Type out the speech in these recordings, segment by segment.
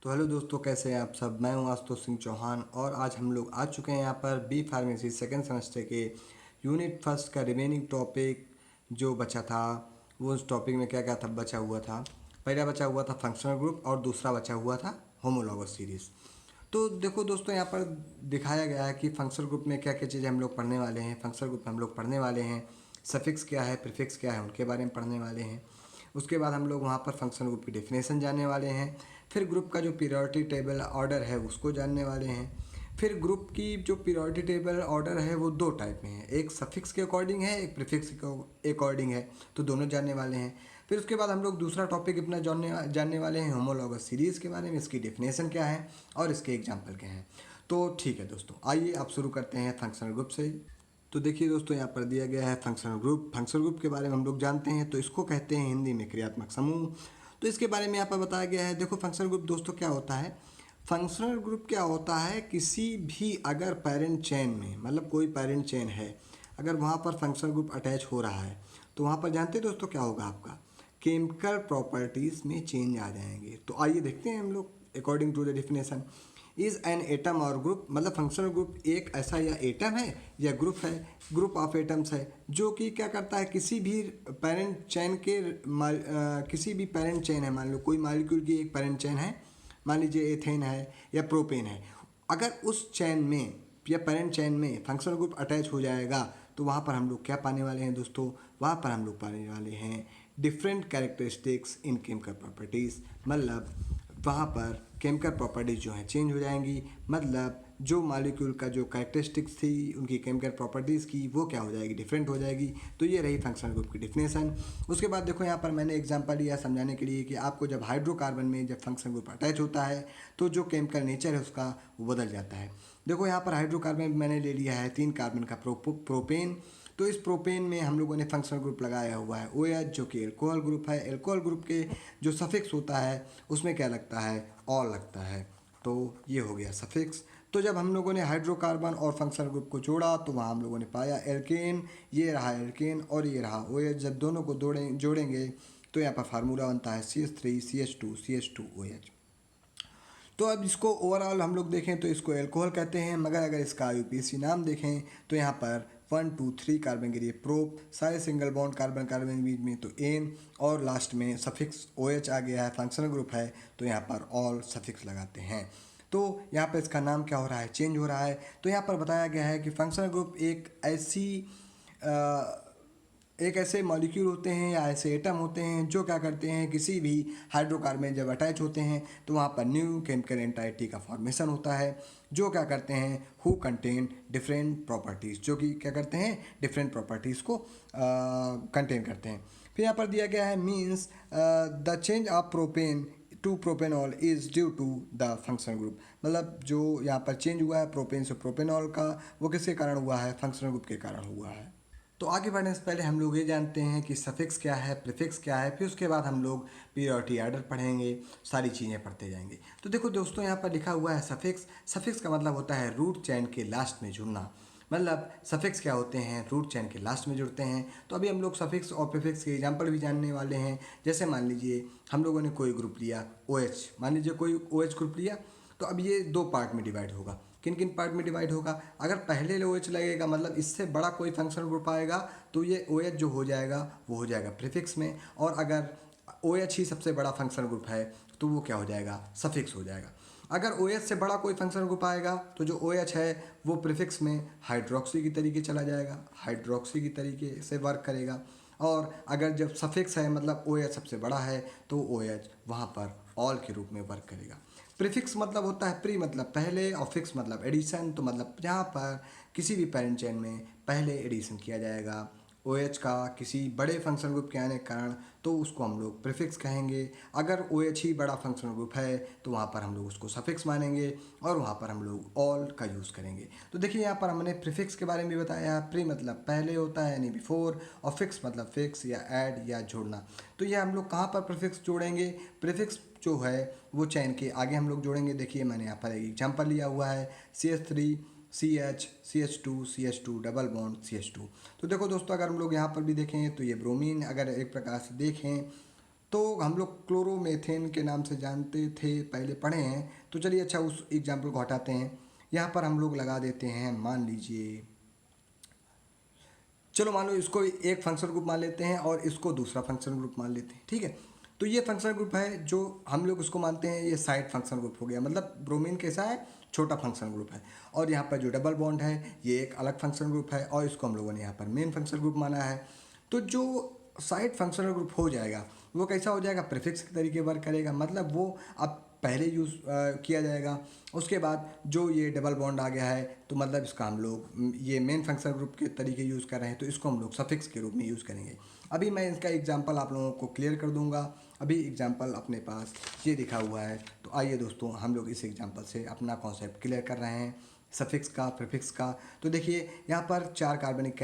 तो हेलो दोस्तों, कैसे हैं आप सब। मैं हूं आशुतोष सिंह चौहान और आज हम लोग आ चुके हैं यहाँ पर बी फार्मेसी सेकेंड सेमेस्टर के यूनिट फर्स्ट का रिमेनिंग टॉपिक जो बचा था। वो उस टॉपिक में क्या क्या था बचा हुआ था। पहला बचा हुआ था फंक्शनल ग्रुप और दूसरा बचा हुआ था होमोलॉगस सीरीज़। तो देखो दोस्तों, यहाँ पर दिखाया गया है कि फंक्शनल ग्रुप में क्या क्या चीज़ें हम लोग पढ़ने वाले हैं। फंक्शनल ग्रुप में हम लोग पढ़ने वाले हैं सफिक्स क्या है, प्रीफिक्स क्या है, उनके बारे में पढ़ने वाले हैं। उसके बाद हम लोग वहाँ पर फंक्शनल ग्रुप की डेफिनेशन जानने वाले हैं। फिर ग्रुप का जो पीरियोडिक टेबल ऑर्डर है उसको जानने वाले हैं। फिर ग्रुप की जो पीरियोडिक टेबल ऑर्डर है वो दो टाइप में है, एक सफिक्स के अकॉर्डिंग है, एक प्रीफिक्स के अकॉर्डिंग है। तो दोनों जानने वाले हैं। फिर उसके बाद हम लोग दूसरा टॉपिक अपना जानने वाले हैं होमोलॉगस सीरीज़ के बारे में, इसकी डेफिनेशन क्या है और इसके एग्जाम्पल क्या हैं। तो ठीक है दोस्तों, आइए आप शुरू करते हैं फंक्शनल ग्रुप से। तो देखिए दोस्तों, यहाँ पर दिया गया है फंक्शनल ग्रुप। फंक्शनल ग्रुप के बारे में हम लोग जानते हैं, तो इसको कहते हैं हिंदी में क्रियात्मक समूह। तो इसके बारे में यहाँ पर बताया गया है। देखो फंक्शनल ग्रुप दोस्तों क्या होता है। फंक्शनल ग्रुप क्या होता है, किसी भी अगर पेरेंट चेन में, मतलब कोई पेरेंट चेन है, अगर वहाँ पर फंक्शनल ग्रुप अटैच हो रहा है तो वहाँ पर जानते हैं दोस्तों क्या होगा, आपका केमिकल प्रॉपर्टीज़ में चेंज आ जाएंगे। तो आइए देखते हैं हम लोग according to the definition. Is an atom और ग्रुप, मतलब फंक्शनल ग्रुप एक ऐसा या एटम है या ग्रुप है, ग्रुप ऑफ एटम्स है, जो कि क्या करता है किसी भी पेरेंट चेन के किसी भी पेरेंट चेन है, मान लो कोई मालिक्यूल की एक पेरेंट चेन है, मान लीजिए एथेन है या प्रोपेन है। अगर उस चेन में या पेरेंट चेन में फंक्शनल ग्रुप अटैच हो जाएगा तो वहाँ पर हम लोग क्या पाने वाले हैं दोस्तों, वहाँ पर हम लोग पाने वाले हैं different characteristics in chemical properties. मतलब वहाँ पर केमिकल प्रॉपर्टीज़ जो हैं चेंज हो जाएंगी। मतलब जो मॉलिक्यूल का जो कैरेक्टरिस्टिक्स थी उनकी केमिकल प्रॉपर्टीज़ की, वो क्या हो जाएगी, डिफरेंट हो जाएगी। तो ये रही फंक्शनल ग्रुप की डिफिनेशन। उसके बाद देखो यहाँ पर मैंने एग्जांपल लिया समझाने के लिए कि आपको जब हाइड्रोकार्बन में जब फंक्शनल ग्रुप अटैच होता है तो जो केमिकल नेचर है उसका वो बदल जाता है। देखो यहाँ पर हाइड्रोकार्बन मैंने ले लिया है 3 कार्बन का प्रोपेन। तो इस प्रोपेन में हम लोगों ने फंक्शनल ग्रुप लगाया हुआ है OH, जो कि एल्कोहल ग्रुप है। एल्कोहल ग्रुप के जो सफिक्स होता है उसमें क्या लगता है, ऑल लगता है। तो ये हो गया सफिक्स। तो जब हम लोगों ने हाइड्रोकार्बन और फंक्शनल ग्रुप को जोड़ा तो वहाँ हम लोगों ने पाया एल्केन, ये रहा एल्केन और ये रहा OH। जब दोनों को जोड़ेंगे तो यहाँ पर फार्मूला बनता है CH3CH2CH2OH। तो अब इसको ओवरऑल हम लोग देखें तो इसको एल्कोहल कहते हैं, मगर अगर इसका IUPAC नाम देखें तो यहाँ पर 1 2 3 कार्बन के लिए प्रोप, सारे सिंगल बॉन्ड कार्बन कार्बन के बीच में तो एन, और लास्ट में सफिक्स OH आ गया है, फंक्शनल ग्रुप है तो यहाँ पर ऑल सफिक्स लगाते हैं। तो यहाँ पर इसका नाम क्या हो रहा है, चेंज हो रहा है। तो यहाँ पर बताया गया है कि फंक्शनल ग्रुप एक ऐसे मॉलिक्यूल होते हैं या ऐसे एटम होते हैं जो क्या करते हैं, किसी भी हाइड्रोकार्बन जब अटैच होते हैं तो वहाँ पर न्यू केमिकल एंटाइटी का फॉर्मेशन होता है, जो क्या करते हैं हु कंटेन डिफरेंट प्रॉपर्टीज़, जो कि क्या करते हैं डिफरेंट प्रॉपर्टीज़ को कंटेन करते हैं। फिर यहाँ पर दिया गया है means the change of propane to propanol is due to the functional group. मतलब जो यहाँ पर चेंज हुआ है प्रोपेन से प्रोपेनॉल का, वो किसके कारण हुआ है, फंक्शनल ग्रुप के कारण हुआ है। तो आगे बढ़ने से पहले हम लोग ये जानते हैं कि सफिक्स क्या है, प्रीफिक्स क्या है, फिर उसके बाद हम लोग पीरियोडिक ऑर्डर पढ़ेंगे, सारी चीज़ें पढ़ते जाएंगे। तो देखो दोस्तों, यहाँ पर लिखा हुआ है सफिक्स। सफिक्स का मतलब होता है रूट चैन के लास्ट में जुड़ना। मतलब सफिक्स क्या होते हैं, रूट चैन के लास्ट में जुड़ते हैं। तो अभी हम लोग सफिक्स और प्रीफिक्स के एग्जाम्पल भी जानने वाले हैं। जैसे मान लीजिए हम लोगों ने कोई ग्रुप लिया OH, मान लीजिए कोई OH ग्रुप लिया, तो अब ये 2 पार्ट में डिवाइड होगा। किन किन पार्ट में डिवाइड होगा, अगर पहले OH लगेगा मतलब इससे बड़ा कोई फंक्शनल ग्रुप आएगा तो ये OH जो हो जाएगा वो हो जाएगा प्रीफिक्स में, और अगर OH ही सबसे बड़ा फंक्शनल ग्रुप है तो वो क्या हो जाएगा, सफिक्स हो जाएगा। अगर OH से बड़ा कोई फंक्शनल ग्रुप आएगा तो जो OH है वो प्रीफिक्स में हाइड्रोक्सी की तरीके चला जाएगा, हाइड्रोक्सी की तरीके से वर्क करेगा। और अगर जब सफिक्स है मतलब OH सबसे बड़ा है तो OH वहाँ पर ऑल के रूप में वर्क करेगा। प्रीफिक्स मतलब होता है प्री मतलब पहले, और फिक्स मतलब एडिशन। तो मतलब जहाँ पर किसी भी पेरेंट चेन में पहले एडिशन किया जाएगा OH का किसी बड़े फंक्शनल ग्रुप के आने के कारण, तो उसको हम लोग प्रीफिक्स कहेंगे। अगर OH ही बड़ा फंक्शनल ग्रुप है तो वहाँ पर हम लोग उसको सफिक्स मानेंगे और वहाँ पर हम लोग ऑल का यूज़ करेंगे। तो देखिए यहाँ पर हमने प्रीफिक्स के बारे में भी बताया। प्री मतलब पहले होता है यानी बिफोर, और फिक्स मतलब फिक्स या ऐड या जोड़ना। तो ये हम लोग कहाँ पर प्रीफिक्स जोड़ेंगे, प्रीफिक्स जो है वो चैन के आगे हम लोग जोड़ेंगे। देखिए मैंने यहाँ पर एक एग्जांपल लिया हुआ है CH3CH2CH2 डबल बॉन्ड CH2। तो देखो दोस्तों, अगर हम लोग यहाँ पर भी देखें तो ये ब्रोमीन, अगर एक प्रकार से देखें तो हम लोग क्लोरोमेथेन के नाम से जानते थे, पहले पढ़े हैं। तो चलिए अच्छा उस एग्जाम्पल को हटाते हैं। यहाँ पर हम लोग लगा देते हैं, मान लीजिए, चलो मान लो इसको एक फंक्शन ग्रुप मान लेते हैं और इसको दूसरा फंक्शन ग्रुप मान लेते हैं, ठीक है। तो ये फंक्शन ग्रुप है जो हम लोग इसको मानते हैं, ये साइड फंक्शन ग्रुप हो गया, मतलब ब्रोमीन कैसा है, छोटा फंक्शन ग्रुप है। और यहाँ पर जो डबल बॉन्ड है ये एक अलग फंक्शन ग्रुप है, और इसको हम लोगों ने यहाँ पर मेन फंक्शन ग्रुप माना है। तो जो साइड फंक्शनल ग्रुप हो जाएगा वो कैसा हो जाएगा, प्रीफिक्स के तरीके वर्क करेगा, मतलब वो अब पहले यूज़ किया जाएगा। उसके बाद जो ये डबल बॉन्ड आ गया है तो मतलब इसका हम लोग ये मेन फंक्शन ग्रुप के तरीके यूज़ कर रहे हैं, तो इसको हम लोग सफिक्स के रूप में यूज़ करेंगे। अभी मैं इसका एग्जांपल आप लोगों को क्लियर कर दूंगा। अभी एग्जांपल अपने पास ये लिखा हुआ है, तो आइए दोस्तों हम लोग इस एग्जांपल से अपना कॉन्सेप्ट क्लियर कर रहे हैं सफिक्स का, प्रीफिक्स का। तो देखिए यहाँ पर 4 कार्बनिक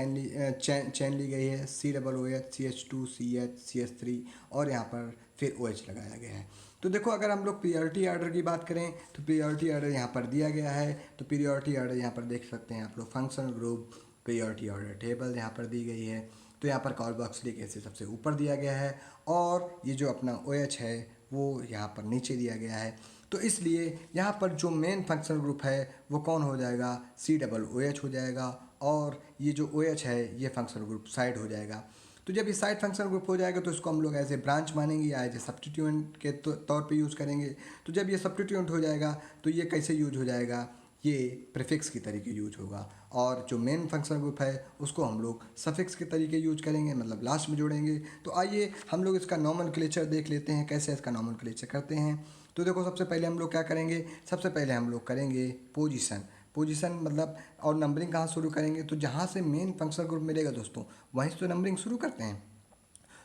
चैन ली गई है, COOH, CH2, CH, CH3 और यहाँ पर फिर OH लगाया गया है। तो देखो अगर हम लोग पीरियोडिक ऑर्डर की बात करें तो पीरियोडिक ऑर्डर यहाँ पर दिया गया है। तो पीरियोडिक ऑर्डर यहाँ पर देख सकते हैं आप लोग, functional group periodic order table यहाँ पर दी गई है। तो यहाँ पर कार्बोक्सिलिक एसिड सबसे ऊपर दिया गया है और ये जो अपना OH है वो यहाँ पर नीचे दिया गया है। तो इसलिए यहाँ पर जो मेन फंक्शनल ग्रुप है वो कौन हो जाएगा, COOH हो जाएगा, और ये जो OH है ये फंक्शनल ग्रुप साइड हो जाएगा। तो जब ये साइड फंक्शनल ग्रुप हो जाएगा तो इसको हम लोग एज ए ब्रांच मानेंगे या एज ए सब्स्टिट्यूएंट के तौर पे यूज़ करेंगे। तो जब ये सब्स्टिट्यूएंट हो जाएगा तो ये कैसे यूज हो जाएगा, ये प्रीफिक्स के तरीके यूज होगा, और जो मेन फंक्शनल ग्रुप है उसको हम लोग सफिक्स के तरीके यूज करेंगे, मतलब लास्ट में जोड़ेंगे। तो आइए हम लोग इसका नॉमेनक्लेचर देख लेते हैं, कैसे इसका नॉमेनक्लेचर करते हैं। तो देखो सबसे पहले हम लोग क्या करेंगे, सबसे पहले हम लोग करेंगे पोजीशन मतलब, और नंबरिंग कहाँ शुरू करेंगे, तो जहाँ से मेन फंक्शनल ग्रुप मिलेगा दोस्तों वहीं से तो नंबरिंग शुरू करते हैं।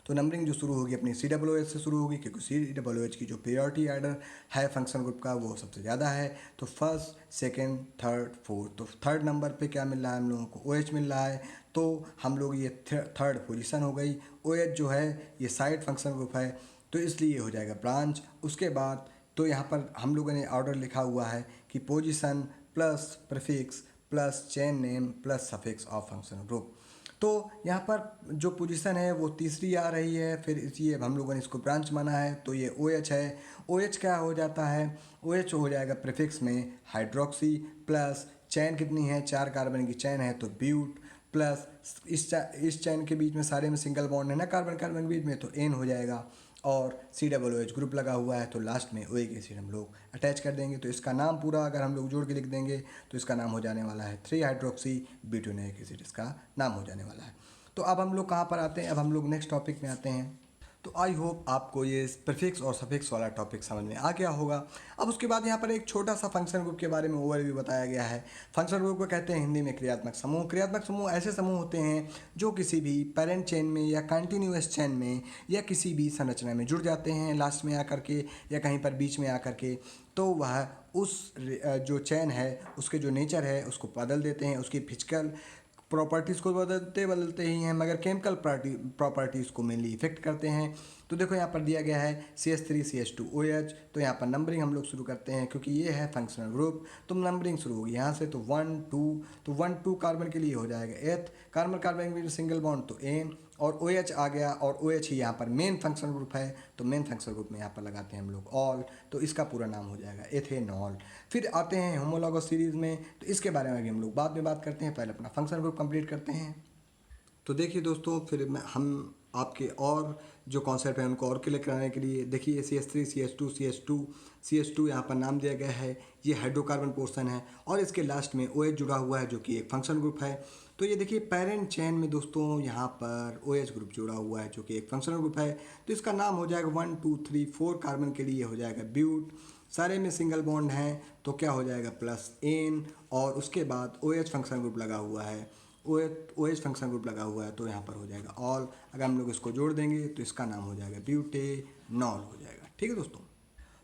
तो नंबरिंग जो शुरू होगी अपनी COOH से शुरू होगी, क्योंकि COOH की जो पीरियोडिक ऑर्डर है फंक्शन ग्रुप का वो सबसे ज़्यादा है। तो फर्स्ट, सेकंड, थर्ड, फोर्थ, तो थर्ड नंबर पे क्या मिल रहा है हम लोगों को, OH मिल रहा है। तो हम लोग ये थर्ड पोजीशन हो गई। OH जो है ये साइड फंक्शन ग्रुप है तो इसलिए हो जाएगा ब्रांच। उसके बाद तो यहाँ पर हम लोगों ने ऑर्डर लिखा हुआ है कि position plus prefix plus chain name plus suffix of function group. तो यहाँ पर जो पोजीशन है वो तीसरी आ रही है, फिर इसलिए हम लोगों ने इसको ब्रांच माना है। तो ये OH है, OH क्या हो जाता है, OH हो जाएगा प्रीफिक्स में हाइड्रोक्सी, प्लस चैन कितनी है, 4 कार्बन की चैन है तो ब्यूट, प्लस इस चैन के बीच में सारे में सिंगल बॉन्ड है ना कार्बन कार्बन के बीच में, तो एन हो जाएगा। और COOH ग्रुप लगा हुआ है तो लास्ट में OH एसिड हम लोग अटैच कर देंगे। तो इसका नाम पूरा अगर हम लोग जोड़ के लिख देंगे तो इसका नाम हो जाने वाला है 3 हाइड्रोक्सी ब्यूटेनोइक एसिड, इसका नाम हो जाने वाला है। तो अब हम लोग कहाँ पर आते हैं, अब हम लोग नेक्स्ट टॉपिक में आते हैं। तो आई होप आपको ये प्रीफिक्स और सफिक्स वाला टॉपिक समझ में आ गया होगा। अब उसके बाद यहाँ पर एक छोटा सा फंक्शन ग्रुप के बारे में ओवरव्यू बताया गया है। फंक्शन ग्रुप को कहते हैं हिंदी में क्रियात्मक समूह। क्रियात्मक समूह ऐसे समूह होते हैं जो किसी भी पेरेंट चेन में या कंटिन्यूअस चेन में या किसी भी संरचना में जुड़ जाते हैं लास्ट में आकर के या कहीं पर बीच में आकर के। तो वह उस जो चेन है उसके जो नेचर है उसको बदल देते हैं, उसकी फिजिकल प्रॉपर्टीज़ को बदलते ही हैं, मगर केमिकल प्रॉपर्टीज़ को मेनली इफेक्ट करते हैं। तो देखो यहाँ पर दिया गया है CH3 CH2 OH। तो यहाँ पर नंबरिंग हम लोग शुरू करते हैं क्योंकि ये है फंक्शनल ग्रुप। तो नंबरिंग शुरू होगी यहाँ से, तो 1 2, तो 1 2 कार्बन के लिए हो जाएगा एथ, कार्बन कार्बन के लिए सिंगल बॉन्ड तो एन, और OH आ गया, और OH ही यहाँ पर मेन फंक्शनल ग्रुप है तो मेन फंक्शनल ग्रुप में यहाँ पर लगाते हैं हम लोग ऑल, तो इसका पूरा नाम हो जाएगा एथेनॉल। फिर आते हैं होमोलॉगस सीरीज़ में, तो इसके बारे में भी हम लोग बाद में बात करते हैं, पहले अपना फंक्शनल ग्रुप कंप्लीट करते हैं। तो देखिए दोस्तों, फिर हम आपके और जो कॉन्सेप्ट है उनको और क्लियर कराने के लिए देखिए CH3 CH2 यहाँ पर नाम दिया गया है, ये हाइड्रोकार्बन पोर्शन है, और इसके लास्ट में OH जुड़ा हुआ है जो कि एक फंक्शन ग्रुप है। तो ये देखिए पेरेंट चेन में दोस्तों यहाँ पर OH ग्रुप जुड़ा हुआ है जो कि एक फंक्शनल ग्रुप है। तो इसका नाम हो जाएगा 1 2 3 4 कार्बन के लिए हो जाएगा ब्यूट, सारे में सिंगल बॉन्ड हैं तो क्या हो जाएगा प्लस एन, और उसके बाद OH फंक्शन ग्रुप लगा हुआ है, OH फंक्शन ग्रुप लगा हुआ है तो यहाँ पर हो जाएगा ऑल। अगर हम लोग इसको जोड़ देंगे तो इसका नाम हो जाएगा ब्यूटेनॉल हो जाएगा। ठीक है दोस्तों,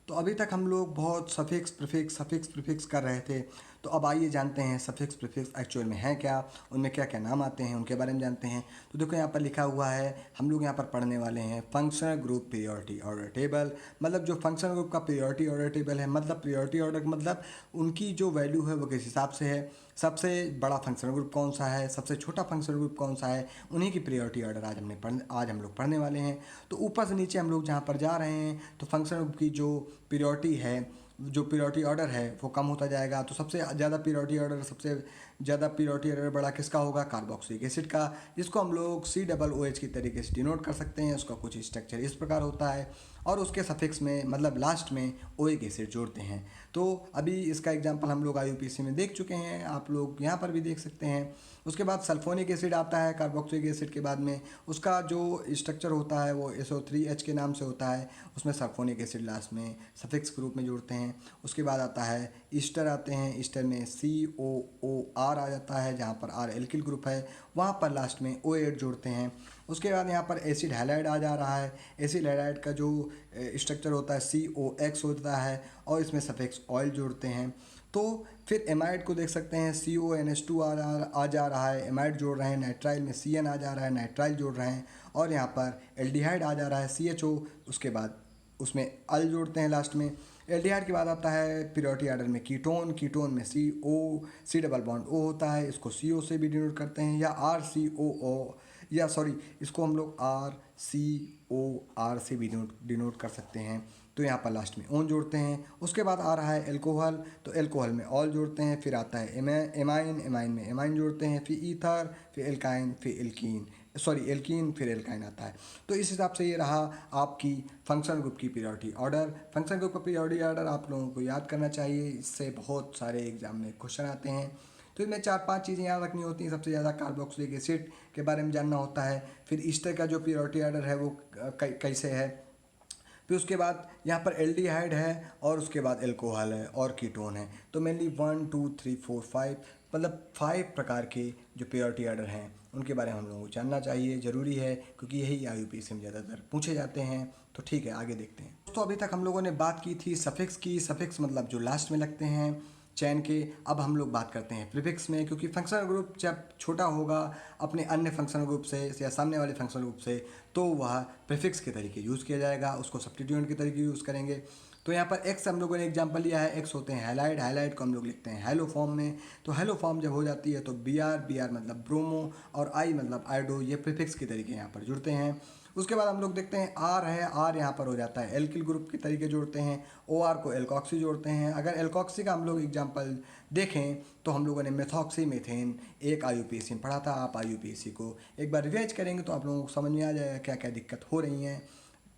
तो अभी तक हम लोग बहुत सफिक्स प्रीफिक्स कर रहे थे। तो तो अब आइए जानते हैं सफिक्स प्रीफिक्स एक्चुअल में है क्या, उनमें क्या क्या नाम आते हैं, उनके बारे में जानते हैं। तो देखो यहाँ पर लिखा हुआ है, हम लोग यहाँ पर पढ़ने वाले हैं functional group periodic order table. मतलब जो फंक्शनल ग्रुप का पीरियोडिक ऑर्डर टेबल है, मतलब पीरियोडिक ऑर्डर मतलब उनकी जो वैल्यू है वो किस हिसाब से है, सबसे बड़ा फंक्शनल ग्रुप कौन सा है, सबसे छोटा फंक्शनल ग्रुप कौन सा है, उन्हीं की पीरियोडिक ऑर्डर आज हम लोग पढ़ने वाले हैं। तो ऊपर से नीचे हम लोग जहाँ पर जा रहे हैं, तो फंक्शनल ग्रुप की जो पीरियोडिक है, जो पीरियोडिक ऑर्डर है वो कम होता जाएगा। तो सबसे ज़्यादा पीरियोडिक ऑर्डर बड़ा किसका होगा, कार्बोक्सिलिक एसिड का, जिसको हम लोग COOH की तरीके से डिनोट कर सकते हैं। उसका कुछ स्ट्रक्चर इस प्रकार होता है और उसके सफिक्स में मतलब लास्ट में ओइक एसिड जोड़ते हैं। तो अभी इसका एग्जांपल हम लोग IUPAC में देख चुके हैं, आप लोग यहाँ पर भी देख सकते हैं। उसके बाद सल्फोनिक एसिड आता है कार्बोक्सिलिक एसिड के बाद में, उसका जो स्ट्रक्चर होता है वो SO3H के नाम से होता है। उसमें सल्फोनिक एसिड लास्ट में सफिक्स के रूप में जोड़ते हैं। उसके बाद आता है ईस्टर आते हैं, ईस्टर में COOR आ जाता है, जहाँ पर R एल्किल ग्रुप है, वहाँ पर लास्ट में OH जोड़ते हैं। उसके बाद यहाँ पर एसिड हैलाइड आ जा रहा है। एसिड हैलाइड का जो स्ट्रक्चर होता है COX होता है और इसमें सफिक्स ऑयल जोड़ते हैं। तो फिर एमाइड को देख सकते हैं, CONH2 आ जा रहा है, एमाइड जोड़ रहे हैं। नाइट्राइल में CN आ जा रहा है, नाइट्राइल जोड़ रहे हैं। और यहाँ पर एल्डिहाइड आ जा रहा है, CHO, उसके बाद उसमें अल जोड़ते हैं लास्ट में। एल्डिहाइड के बाद आता है पीरियोडिक ऑर्डर में कीटोन, कीटोन में C डबल बॉन्ड O होता है, इसको CO से भी डिनोट करते हैं, या RCOO, या सॉरी इसको हम लोग RCOR से भी डिनोट कर सकते हैं। तो यहाँ पर लास्ट में ओन जोड़ते हैं। उसके बाद आ रहा है एल्कोहल, तो एल्कोहल में ऑल जोड़ते हैं। फिर आता है एमाइन, एमाइन में एमाइन जोड़ते हैं। फिर ईथर, फिर एल्काइन, फिर एल्कीन, फिर एल्काइन आता है। तो इस हिसाब से ये रहा आपकी फंक्शनल ग्रुप की पीरियोडिक ऑर्डर। फंक्शनल ग्रुप का पीरियोडिक ऑर्डर आप लोगों को याद करना चाहिए, इससे बहुत सारे एग्जाम में क्वेश्चन आते हैं। तो इसमें 4-5 चीज़ें याद रखनी होती हैं। सबसे ज़्यादा कार्बोक्सिलिक एसिड के बारे में जानना होता है। फिर ईस्टर का जो पीरियोडिक ऑर्डर है वो कैसे है। फिर उसके बाद यहाँ पर एल्डिहाइड है और उसके बाद एल्कोहल है और कीटोन है। तो मेनली 1 2 3 4 5 मतलब 5 प्रकार के जो पीरियोडिक ऑर्डर हैं उनके बारे में हम लोगों को जानना चाहिए, ज़रूरी है, क्योंकि यही IUPAC में ज़्यादातर पूछे जाते हैं। तो ठीक है, आगे देखते हैं। तो अभी तक हम लोगों ने बात की थी सफिक्स की। सफिक्स मतलब जो लास्ट में लगते हैं चैन के। अब हम लोग बात करते हैं प्रीफिक्स में, क्योंकि फंक्शनल ग्रुप जब छोटा होगा अपने अन्य फंक्शनल ग्रुप से या सामने वाले फंक्शनल ग्रुप से, तो वह प्रीफिक्स के तरीके यूज़ किया जाएगा, उसको सब्स्टिट्यूएंट के तरीके यूज़ करेंगे। तो यहाँ पर एक्स हम लोगों ने एग्जांपल लिया है, एक्स होते हैं हैलाइड, हैलाइड को हम लोग लिखते हैं हेलो फॉर्म में। तो हेलो फॉर्म जब हो जाती है तो Br मतलब ब्रोमो और I मतलब आयोडो, ये प्रीफिक्स के तरीके यहाँ पर जुड़ते हैं। उसके बाद हम लोग देखते हैं आर है, आर यहाँ पर हो जाता है एल्किल ग्रुप के तरीके जोड़ते हैं। OR को एल्कॉक्सी जोड़ते हैं। अगर एल्कॉक्सी का हम लोग एग्जांपल देखें तो हम लोगों ने मेथॉक्सी मीथेन एक IUPAC में पढ़ा था। आप IUPAC को एक बार रिवाइज करेंगे तो आप लोगों को समझ में आ जाएगा क्या क्या दिक्कत हो रही हैं।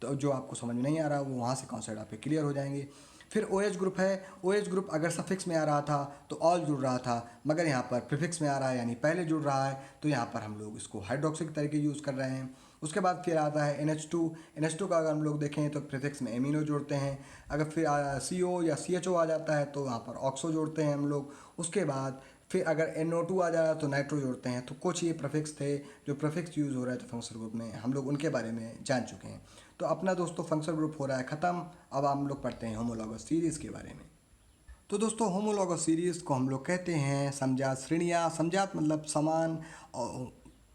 तो जो आपको समझ में नहीं आ रहा वो वहाँ से कॉन्सेप्ट आप क्लियर हो जाएंगे। फिर OH ग्रुप है। OH ग्रुप अगर सफिक्स में आ रहा था तो ऑल जुड़ रहा था, मगर यहाँ पर प्रीफिक्स में आ रहा है यानी पहले जुड़ रहा है, तो यहाँ पर हम लोग इसको हाइड्रोक्सिक तरीके यूज़ कर रहे हैं। उसके बाद फिर आता है NH2 का अगर हम लोग देखें तो प्रीफिक्स में एमिनो जोड़ते हैं। अगर फिर CO या CHO आ जाता है तो वहाँ पर ऑक्सो जोड़ते हैं हम लोग। उसके बाद फिर अगर NO2 आ जाए तो नाइट्रो जोड़ते हैं। तो कुछ ये प्रीफिक्स थे जो प्रीफिक्स यूज़ हो रहे थे फंक्शनल ग्रुप में, हम लोग उनके बारे में जान चुके हैं। तो अपना दोस्तों फंक्शनल ग्रुप हो रहा है ख़त्म। अब हम लोग पढ़ते हैं होमोलॉगस सीरीज़ के बारे में। तो दोस्तों होमोलॉगस सीरीज़ को हम लोग कहते हैं समजात श्रेणियाँ। समजात मतलब समान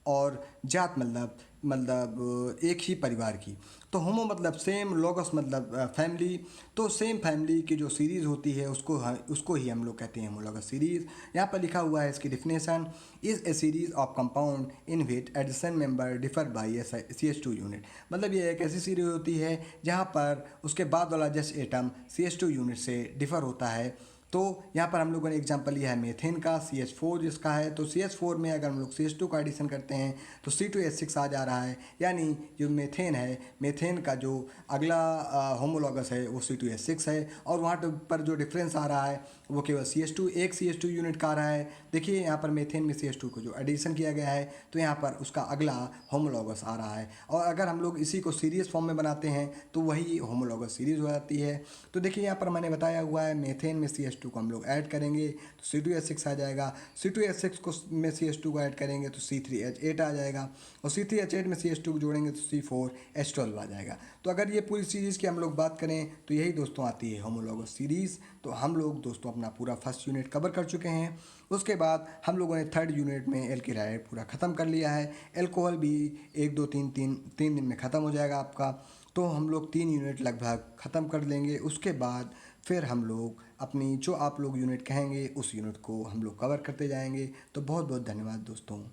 और जात मतलब एक ही परिवार की। तो होमो मतलब सेम, लॉगस मतलब फैमिली। तो सेम फैमिली की जो सीरीज़ होती है उसको ही हम लोग कहते हैं होमोलॉगस सीरीज़। यहाँ पर लिखा हुआ है इसकी definition, is a series of compound in which edition member differ by A CH2 unit. मतलब ये एक ऐसी सीरीज़ होती है जहाँ पर उसके बाद वाला जस्ट एटम CH2 यूनिट से डिफ़र होता है। तो यहाँ पर हम लोगों ने एग्जांपल लिया है मेथेन का, CH4 जिसका है। तो CH4 में अगर हम लोग CH2 का एडिशन करते हैं तो C2H6 आ जा रहा है, यानी जो मेथेन है, मेथेन का जो अगला होमोलॉगस है वो C2H6 है। और वहाँ पर जो डिफरेंस आ रहा है वो केवल एक CH2 यूनिट का आ रहा है। देखिए यहाँ पर मेथेन में CH2 को जो एडिशन किया गया है तो यहाँ पर उसका अगला होमोलॉगस आ रहा है। और अगर हम लोग इसी को सीरीज़ फॉर्म में बनाते हैं तो वही होमोलॉगस सीरीज़ हो जाती है। तो देखिए यहाँ पर मैंने बताया हुआ है मेथेन में CH2 CH2 को हम लोग ऐड करेंगे तो C2H6 आ जाएगा। C2H6 को में CH2 को ऐड करेंगे तो C3H8 आ जाएगा, और C3H8 में CH2 को जोड़ेंगे तो C4H12 आ जाएगा। तो अगर ये पूरी सीरीज़ की हम लोग बात करें तो यही दोस्तों आती है होमोलॉगस सीरीज़। तो हम लोग दोस्तों अपना पूरा फर्स्ट यूनिट कवर कर चुके हैं। उसके बाद हम लोगों ने थर्ड यूनिट में एल्किल हाइड पूरा ख़त्म कर लिया है। एल्कोहल भी 1 2 3 3 दिन में ख़त्म हो जाएगा आपका। तो हम लोग 3 यूनिट लगभग ख़त्म कर लेंगे। उसके बाद फिर हम लोग अपनी जो आप लोग यूनिट कहेंगे उस यूनिट को हम लोग कवर करते जाएंगे। तो बहुत बहुत धन्यवाद दोस्तों।